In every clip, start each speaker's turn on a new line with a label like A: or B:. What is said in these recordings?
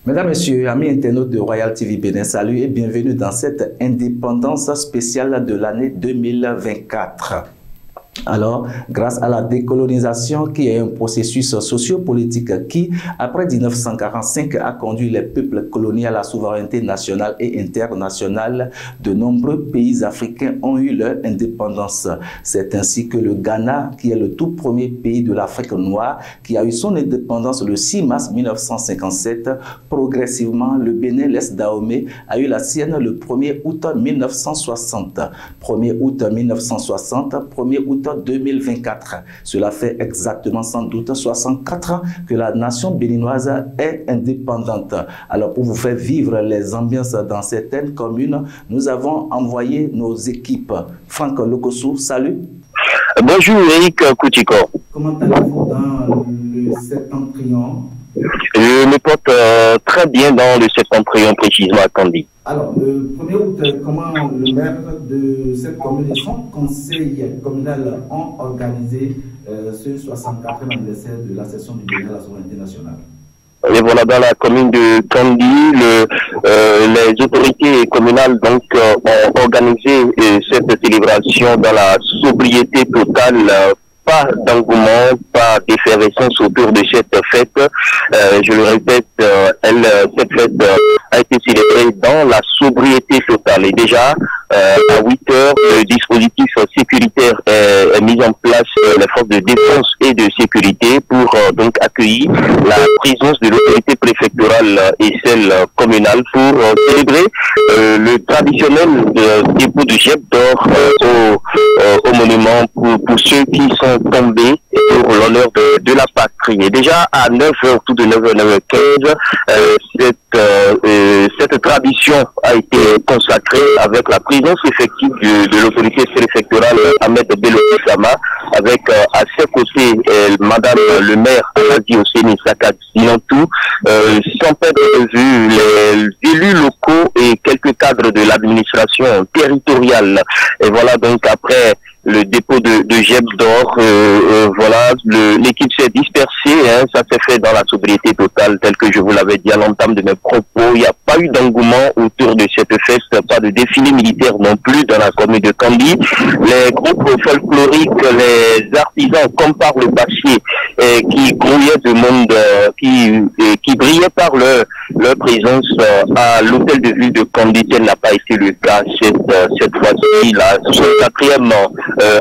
A: Mesdames, Messieurs, amis internautes de Royal TV Bénin, salut et bienvenue dans cette indépendance spéciale de l'année 2024. Alors, grâce à la décolonisation qui est un processus sociopolitique qui, après 1945, a conduit les peuples colonisés à la souveraineté nationale et internationale, de nombreux pays africains ont eu leur indépendance. C'est ainsi que le Ghana, qui est le tout premier pays de l'Afrique noire, qui a eu son indépendance le 6 mars 1957, progressivement, le Bénin, l'Est Dahomey, a eu la sienne le 1er août 1960. 1er août 1960, 1er août 2024. Cela fait exactement sans doute 64 ans que la nation béninoise est indépendante. Alors pour vous faire vivre les ambiances dans certaines communes, nous avons envoyé nos équipes. Franck Lokossou, salut.
B: Bonjour Eric Koutiko.
A: Comment allez-vous dans le septentrion?
B: Je me porte très bien dans le septentrion, précisément à Kandy.
A: Alors, le 1er août, comment le maire de cette commune et son conseil communal ont organisé ce 64e anniversaire de la session du Bénin à la souveraineté nationale?
B: Et voilà, dans la commune de Kandy, les autorités communales donc ont organisé cette célébration dans la sobriété totale. Pas d'engouement, pas d'effervescence autour de cette fête. Je le répète, cette fête a été célébrée dans la sobriété totale. Et déjà, à 8 heures, le dispositif sécuritaire est mis en place, les forces de défense et de sécurité pour donc accueillir la présence de l'autorité préfectorale et celle communale pour célébrer le traditionnel dépôt de jet d'or au monument pour ceux qui sont tombés pour l'honneur de la patrie. Et déjà à 9h, tout de 9h, 9h15, cette tradition a été consacrée avec la présence effective de l'autorité préfectorale Ahmed Bello Sama, avec à ses côtés Madame le maire Aladi Osseni Saka Dinantou, sans perdre de vue les élus locaux et quelques cadres de l'administration territoriale. Et voilà donc après le dépôt de jet d'or, voilà, l'équipe s'est dispersée, hein, ça s'est fait dans la sobriété totale, tel que je vous l'avais dit à l'entame de mes propos. Il n'y a pas eu d'engouement autour de cette fête, pas de défilé militaire non plus dans la commune de Kandy. Les groupes folkloriques, les artisans, comme par le passé, qui grouillaient de monde, qui brillaient par leur présence à l'hôtel de ville de Kandy, tel n'a pas été le cas cette fois-ci, la 4e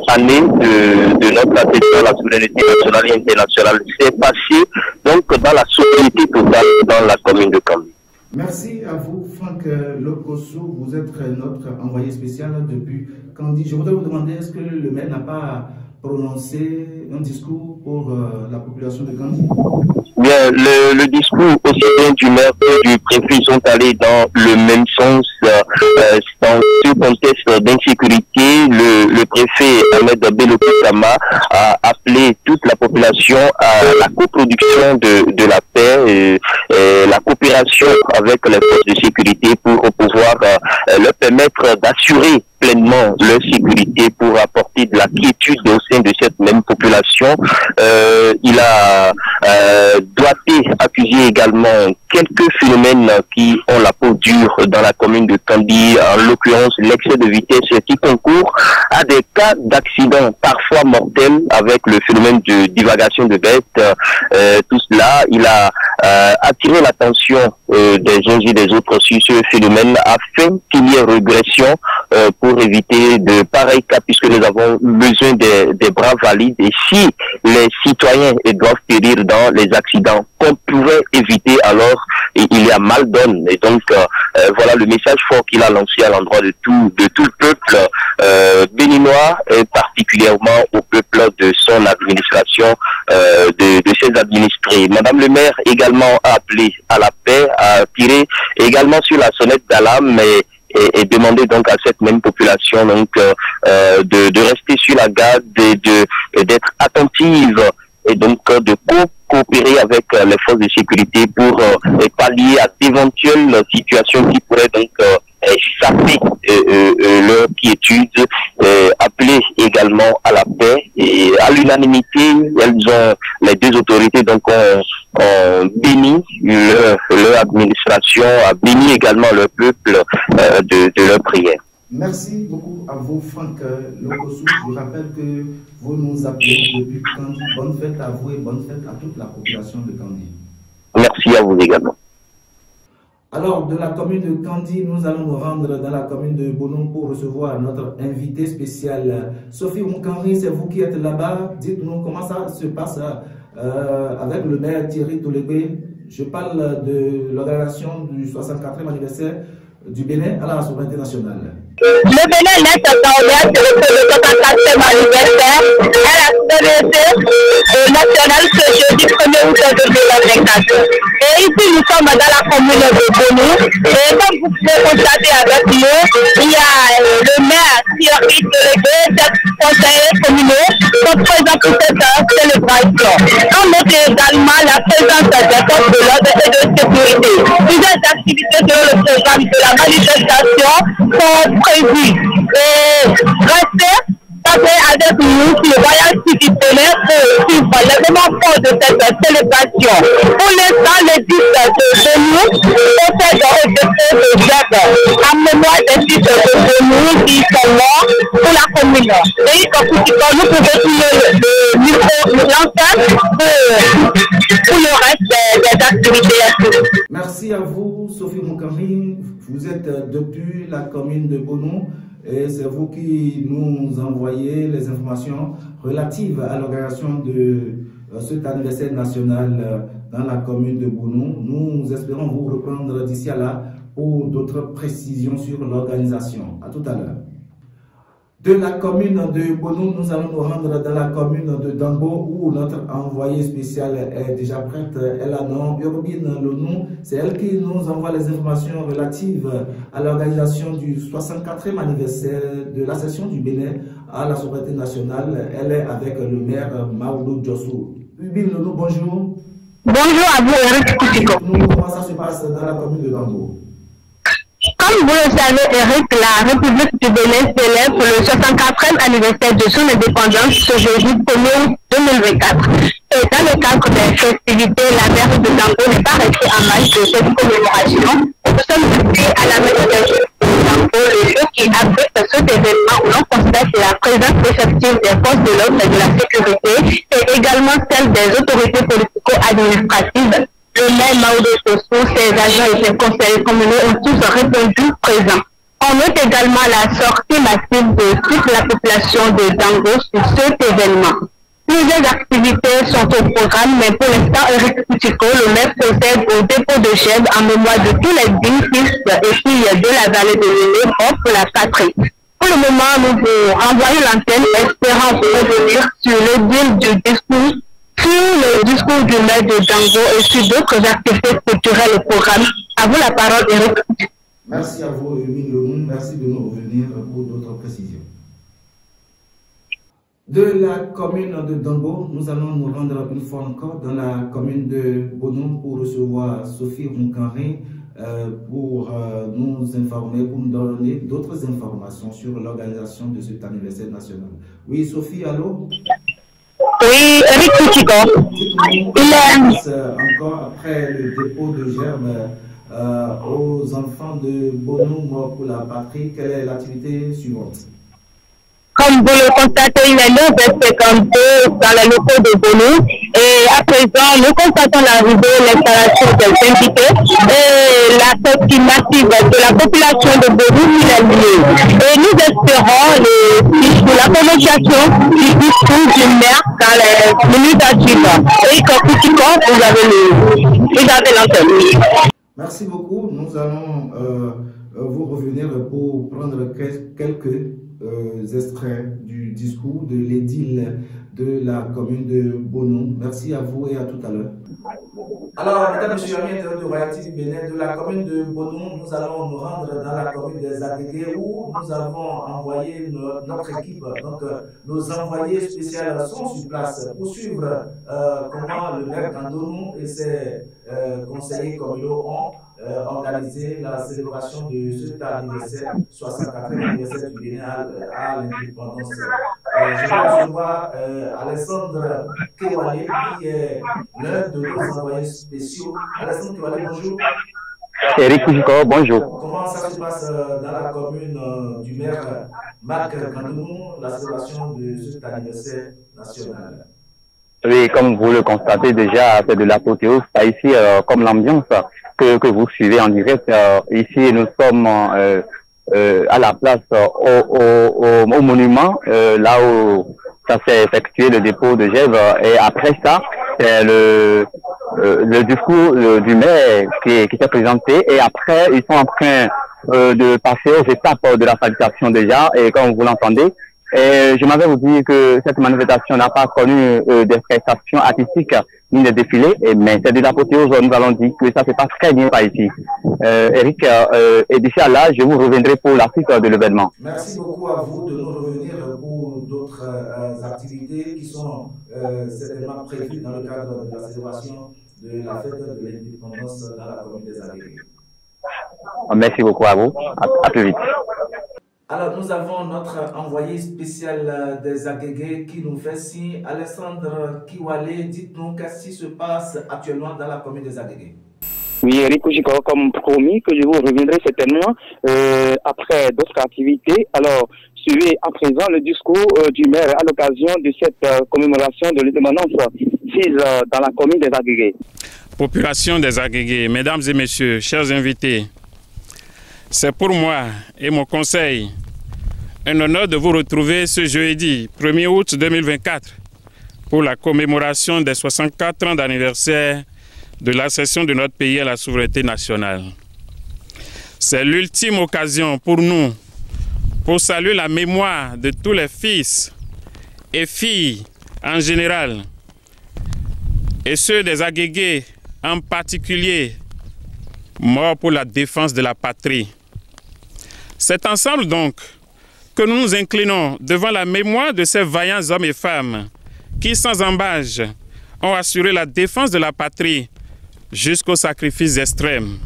B: année de notre accession à la souveraineté nationale et internationale s'est passée donc dans la sobriété totale dans la commune de Kandy.
A: Merci à vous, Franck Lokossou. Vous êtes notre envoyé spécial depuis Kandy. Je voudrais vous demander, est-ce que le maire n'a pas prononcé un discours pour la population de Kandy?
B: Bien, le discours aussi bien du maire que du préfet sont allés dans le même sens. Dans ce contexte d'insécurité, le préfet Ahmed Bello Sama a appelé toute la population à la coproduction de la paix et la coopération avec les forces de sécurité pour pouvoir leur permettre d'assurer pleinement leur sécurité pour apporter de la quiétude au sein de cette même population. Il a doigté, accusé également quelques phénomènes qui ont la peau dure dans la commune de Kandy, en l'occurrence l'excès de vitesse qui concourt à des cas d'accidents parfois mortels avec le phénomène de divagation de bêtes. Tout cela, il a attiré l'attention des uns et des autres sur ce phénomène afin qu'il y ait régression pour éviter de pareils cas, puisque nous avons besoin des bras valides. Et si les citoyens doivent périr dans les accidents qu'on pourrait éviter, alors il y a mal donne. Et donc voilà le message fort qu'il a lancé à l'endroit de tout le peuple béninois, et particulièrement au peuple de son administration, de ses administrés. Madame le maire également a appelé à la paix, a tiré également sur la sonnette d'alarme et demander donc à cette même population donc de rester sur la garde et d'être attentive et donc de coopérer avec les forces de sécurité pour pallier à d'éventuelles situations qui pourraient donc saper leur quiétude, appeler également à la paix et à à l'unanimité, les deux autorités donc ont béni leur administration, a béni également le peuple de leur prière.
A: Merci beaucoup à vous, Franck Lokossou. Je rappelle que vous nous appelez depuis Kandi. Bonne fête à vous et bonne fête à toute la population de Kandi.
B: Merci à vous également.
A: Alors, de la commune de Kandi, nous allons nous rendre dans la commune de Bono pour recevoir notre invité spécial. Sophie Moukanri, c'est vous qui êtes là-bas. Dites-nous comment ça se passe avec le maire Thierry Toulégbé. Je parle de l'organisation du 64e anniversaire du Bénin à la souveraineté nationale.
C: Le Bénin n'est pas le 64e anniversaire à la souveraineté nationale ce jeudi 1er août 2024. Et ici, nous sommes dans la commune de Bono. Et comme vous pouvez constater avec nous, il y a le maire Thierry Toulégbé, des conseillers communaux sont présents pour cette célébration. On note également la présence des forces de l'ordre et de sécurité. Plusieurs activités selon le programme de la manifestation sont prévues. Et restez avec nous sur le Royal TV Bénin pour suivre l'événement fort de cette célébration. Pour l'instant, les 10 de nous possèdent un dépôt de gerbe en mémoire des 10 de nous qui sont morts pour la commune. Et nous pouvons tourner le micro, l'antenne pour le reste des activités.
A: Merci à vous, Sophie Moukanri. Vous êtes depuis la commune de Bono. Et c'est vous qui nous envoyez les informations relatives à l'organisation de cet anniversaire national dans la commune de Bono. Nous espérons vous reprendre d'ici à là pour d'autres précisions sur l'organisation. À tout à l'heure. De la commune de Bono, nous allons nous rendre dans la commune de Dambo où notre envoyée spéciale est déjà prête. Elle a nom Urbine Lonou. C'est elle qui nous envoie les informations relatives à l'organisation du 64e anniversaire de la session du Bénin à la souveraineté nationale. Elle est avec le maire Maodo Djossou. Urbine Lonou, bonjour.
C: Bonjour à vous, Eric Koutiko.
A: Comment ça se passe dans la commune de Dambo?
C: Comme vous le savez, Eric, la République du Bénin célèbre le 64e anniversaire de son indépendance ce jeudi 1er août 2024. Et dans le cadre des festivités, la mairie de Dambo n'est pas restée en marge de cette commémoration. Nous sommes ici à la mairie de Dambo, le lieu qui abrite cet événement où l'on constate la présence effective des forces de l'ordre et de la sécurité et également celle des autorités politico-administratives. Le maire Maodo Djossou, ses agents et ses conseillers communaux ont tous répondu présents. On note également la sortie massive de toute la population de Dango sur cet événement. Plusieurs activités sont au programme, mais pour l'instant, Eric Koutiko, le maire, procède au dépôt de chèvres en mémoire de tous les dignes fils et filles de la vallée de l'Île morts pour la patrie. Pour le moment, nous vous renvoyons l'antenne, espérant vous revenir sur le deal du discours, sur le discours du maire de Dango et sur d'autres activités culturelles au programme. À vous la parole, Eric.
A: Merci à vous, Emile Lemoun. Merci de nous revenir pour d'autres précisions. De la commune de Dambo, nous allons nous rendre une fois encore dans la commune de Bono pour recevoir Sophie Moukanri pour nous informer, pour nous donner d'autres informations sur l'organisation de cet anniversaire national. Oui, Sophie, allô?
C: Oui, Eric Koutiko.
A: Il est encore après le dépôt de germes aux enfants de Bono morts pour la patrie. Quelle est l'activité suivante?
C: Comme vous le constatez, il est 9h52 dans les locaux de Bono. Et à présent, nous constatons l'arrivée, l'installation des invités et la sortie massive de la population de Bono qui est liée. Et nous espérons pour la prononciation du discours du maire dans les minutes à suivre. Et comme vous avez l'antenne.
A: Merci beaucoup. Nous allons vous revenir pour prendre quelques extraits du discours de l'édile de la commune de Bono. Merci à vous et à tout à l'heure. Alors, mesdames et messieurs, amis internautes de Royal TV Bénin, de la commune de Bono, nous allons nous rendre dans la commune des Aguégués où nous avons envoyé notre équipe. Donc, nos envoyés spéciaux sont sur place pour suivre comment le maire Kandonou et ses conseillers communaux ont organisé la célébration de cet anniversaire, 64e anniversaire du Bénin à l'indépendance Je vais recevoir Alexandre Kewale, qui est l'un de nos envoyés spéciaux. Alexandre Kewale, bonjour.
D: Eric Koujiko, bonjour.
A: Comment ça se passe dans la commune du maire Marc Gandonou, la célébration de cet anniversaire national?
D: Oui, comme vous le constatez déjà, c'est de l'apothéose. Ici, comme l'ambiance que vous suivez en direct, ici nous sommes à la place au monument, là où ça s'est effectué le dépôt de Gève. Et après ça, c'est le discours du maire qui s'est présenté. Et après, ils sont en train de passer aux étapes de la salutation déjà. Et comme vous l'entendez, et je m'avais vous dire que cette manifestation n'a pas connu des prestations artistiques ni des défilés, mais c'est de l'apothéose. Nous allons dire que ça se passe très bien par ici. Eric, et d'ici à là, je vous reviendrai pour la suite de l'événement.
A: Merci beaucoup à vous de nous revenir pour d'autres activités qui sont certainement prévues dans le cadre de la célébration de la fête de l'indépendance dans la commune des Aguégué.
D: Merci beaucoup à vous. À plus vite.
A: Alors, nous avons notre envoyé spécial des Aguégué qui nous fait signe. Alexandre Kewale, dites-nous qu'est-ce qui se passe actuellement dans la commune des Aguégué.
E: Oui, Eric Koujiko, comme promis, que je vous reviendrai certainement après d'autres activités. Alors, suivez à présent le discours du maire à l'occasion de cette commémoration de l'indépendance assise dans la commune des Aguégué.
F: Population des Aguégué, mesdames et messieurs, chers invités, c'est pour moi et mon conseil un honneur de vous retrouver ce jeudi 1er août 2024 pour la commémoration des 64 ans d'anniversaire de l'accession de notre pays à la souveraineté nationale. C'est l'ultime occasion pour nous pour saluer la mémoire de tous les fils et filles en général et ceux des Aguégué en particulier morts pour la défense de la patrie. C'est ensemble donc que nous nous inclinons devant la mémoire de ces vaillants hommes et femmes qui, sans embâche, ont assuré la défense de la patrie jusqu'au sacrifice extrême.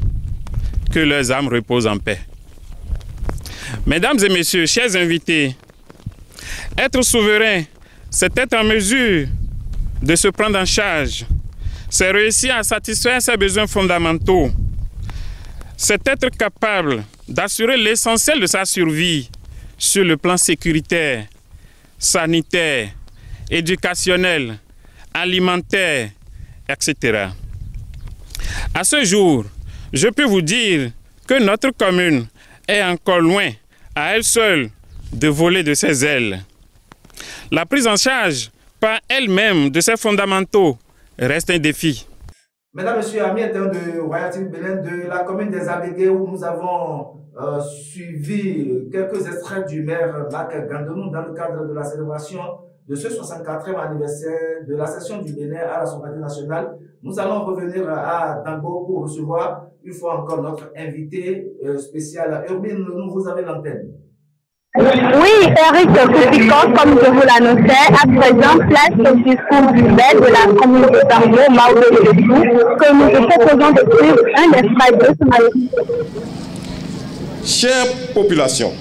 F: Que leurs âmes reposent en paix. Mesdames et messieurs, chers invités, être souverain, c'est être en mesure de se prendre en charge. C'est réussir à satisfaire ses besoins fondamentaux. C'est être capable d'assurer l'essentiel de sa survie sur le plan sécuritaire, sanitaire, éducationnel, alimentaire, etc. À ce jour, je peux vous dire que notre commune est encore loin, à elle seule, de voler de ses ailes. La prise en charge par elle-même de ses fondamentaux reste un défi.
A: Mesdames, Messieurs, amis internautes de Royal TV Bénin, de la commune des Aguégué, où nous avons suivi quelques extraits du maire Marc Gandonou dans le cadre de la célébration de ce 64e anniversaire de l'accession du Bénin à la souveraineté nationale. Nous allons revenir à Dango pour recevoir une fois encore notre invité spécial. Urbine, vous avez l'antenne.
C: Oui, Eric Koujiko, comme je vous l'annonçais, à présent, place au discours du maire de la commune de Dango, Maodo Dessou, que nous vous proposons de suivre un extrait de ce matin.
G: Chère population,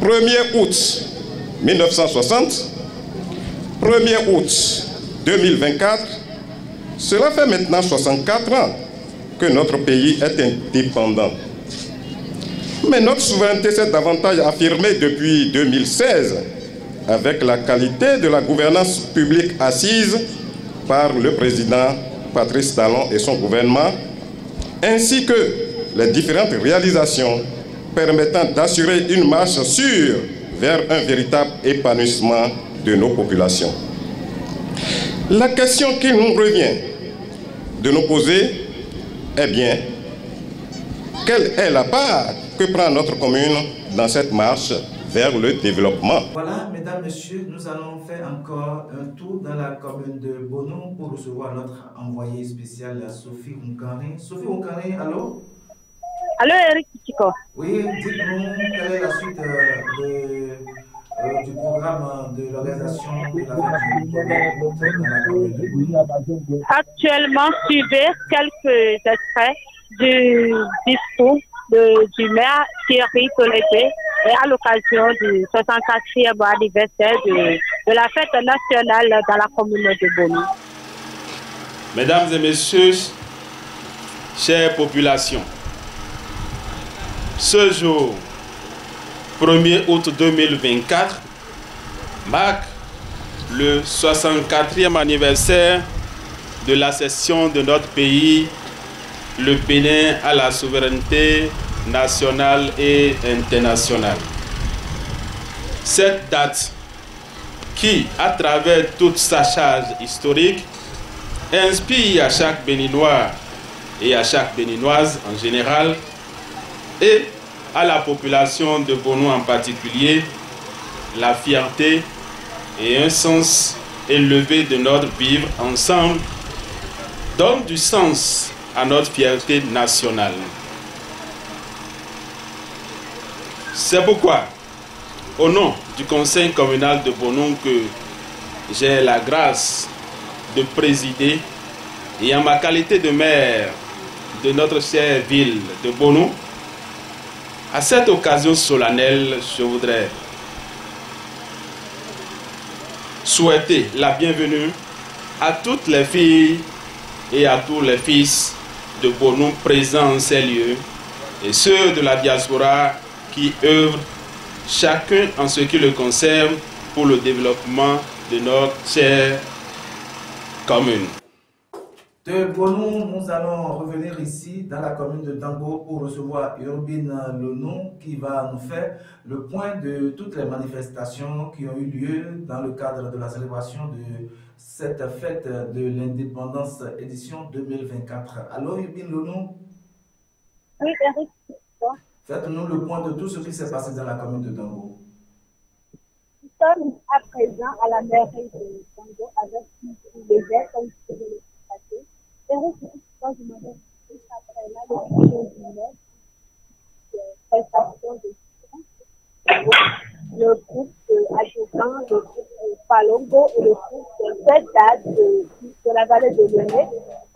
G: 1er août 1960, 1er août 2024, cela fait maintenant 64 ans que notre pays est indépendant. Mais notre souveraineté s'est davantage affirmée depuis 2016 avec la qualité de la gouvernance publique assise par le président Patrice Talon et son gouvernement, ainsi que les différentes réalisations permettant d'assurer une marche sûre vers un véritable épanouissement de nos populations. La question qu'il nous revient de nous poser est bien, quelle est la part que prend notre commune dans cette marche vers le développement?
A: Voilà, mesdames, messieurs, nous allons faire encore un tour dans la commune de Bono pour recevoir notre envoyée spéciale Sophie Onkari. Sophie Onkari, allô?
C: Allô, Eric Koujiko.
A: Oui, dites-nous quelle est la suite du programme de l'organisation de la fête du Bénin dans la commune de Bono.
C: Actuellement, suivez quelques extraits du discours du maire Thierry Tolégué et à l'occasion du 64e anniversaire de la fête nationale dans la commune de Bonou.
F: Mesdames et messieurs, chère population, ce jour, 1er août 2024, marque le 64e anniversaire de l'accession de notre pays, le Bénin, à la souveraineté nationale et internationale. Cette date qui, à travers toute sa charge historique, inspire à chaque Béninois et à chaque Béninoise en général et à la population de Bonou en particulier, la fierté et un sens élevé de notre vivre ensemble donne du sens à notre fierté nationale. C'est pourquoi, au nom du conseil communal de Bonou que j'ai la grâce de présider et en ma qualité de maire de notre chère ville de Bonou, à cette occasion solennelle, je voudrais souhaiter la bienvenue à toutes les filles et à tous les fils de Bonou présents en ces lieux et ceux de la diaspora qui œuvrent chacun en ce qui le concerne pour le développement de notre chère commune.
A: De Bonou, nous allons revenir ici dans la commune de Dangbo pour recevoir Urbine Lonou qui va nous faire le point de toutes les manifestations qui ont eu lieu dans le cadre de la célébration de cette fête de l'indépendance édition 2024. Alors Urbine Lonou?
C: Oui, Eric.
A: Faites-nous le point de tout ce qui s'est passé dans la commune de Dangbo.
C: Nous sommes à présent à la mairie de Dangbo avec les aides comme je l'ai passé. Eric, quand je me dis après là, le sujet du maire, prestation de le groupe adjuvant, le groupe Palongo et le groupe de la vallée de Lyonnais.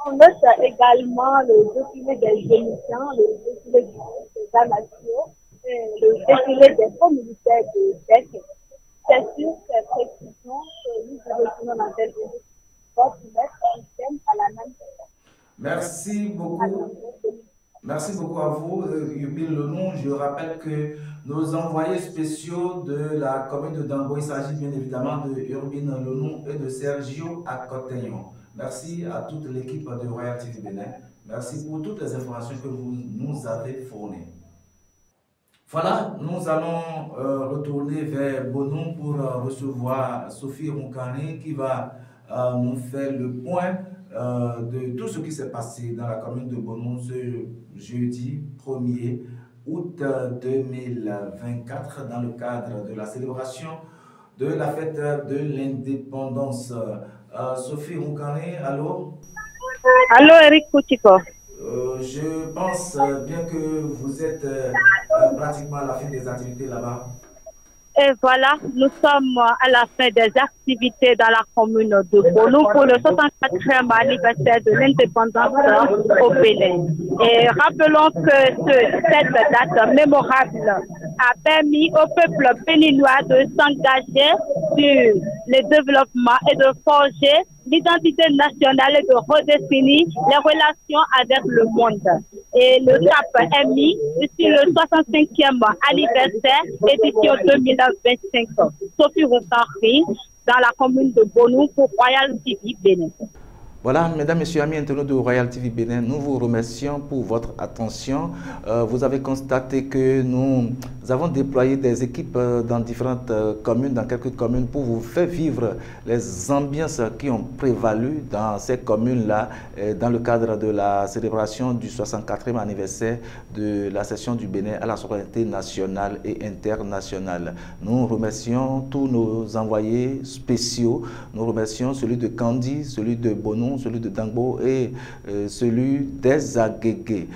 C: On note également le défilé des émissions, le défilé du groupe des Damasio, le défilé des fonds militaires de DEC. C'est sur ces précisions que nous revenons dans cette vidéo pour mettre un thème à la même chose.
A: Merci beaucoup. Merci beaucoup à vous, Urbine Lonou. Je rappelle que nos envoyés spéciaux de la commune de Dangbo, il s'agit bien évidemment de Urbine Lonou et de Sergio Akoteyon. Merci à toute l'équipe de Royal TV Bénin. Merci pour toutes les informations que vous nous avez fournies. Voilà, nous allons retourner vers Bonou pour recevoir Sophie Roukani qui va nous faire le point de tout ce qui s'est passé dans la commune de Bonou ce jeudi 1er août 2024 dans le cadre de la célébration de la fête de l'indépendance. Sophie Roukani, allô?
C: Allô, Eric Koutiko.
A: Je pense bien que vous êtes pratiquement à la fin des activités là-bas.
C: Et voilà, nous sommes à la fin des activités dans la commune de Bonou pour le 64e anniversaire de l'indépendance au Bénin. Et rappelons que cette date mémorable a permis au peuple béninois de s'engager sur le développement et de forger l'identité nationale et de redéfinir les relations avec le monde. Et le cap est mis sur le 65e anniversaire édition 2025. Sophie Roukani dans la commune de Bonou pour Royal TV Bénin.
A: Voilà, mesdames, messieurs, amis internautes de Royal TV Bénin, nous vous remercions pour votre attention. Vous avez constaté que nous avons déployé des équipes dans différentes communes, dans quelques communes, pour vous faire vivre les ambiances qui ont prévalu dans ces communes-là, dans le cadre de la célébration du 64e anniversaire de l'accession du Bénin à la souveraineté nationale et internationale. Nous remercions tous nos envoyés spéciaux. Nous remercions celui de Kandi, celui de Bonou, celui de Dangbo et celui des Agégués.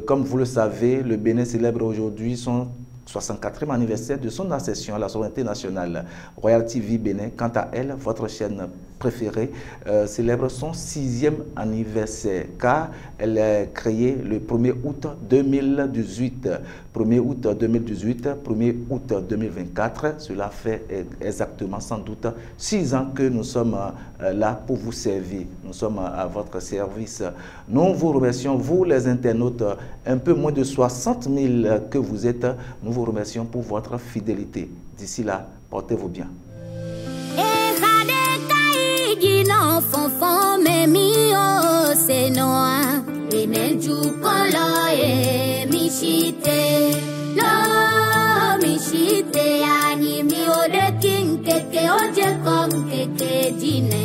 A: Comme vous le savez, le Bénin célèbre aujourd'hui son 64e anniversaire de son accession à la souveraineté nationale. Royal TV Bénin, quant à elle, votre chaîne préférée, célèbre son 6e anniversaire, car elle est créée le 1er août 2018. 1er août 2018, 1er août 2024, cela fait exactement sans doute 6 ans que nous sommes là pour vous servir. Nous sommes à votre service. Nous vous remercions, vous les internautes, un peu moins de 60 000 que vous êtes. Nous vous remercions pour votre fidélité. D'ici là, portez-vous bien.
H: Mishite ani mi ode king keke oje kom keke jine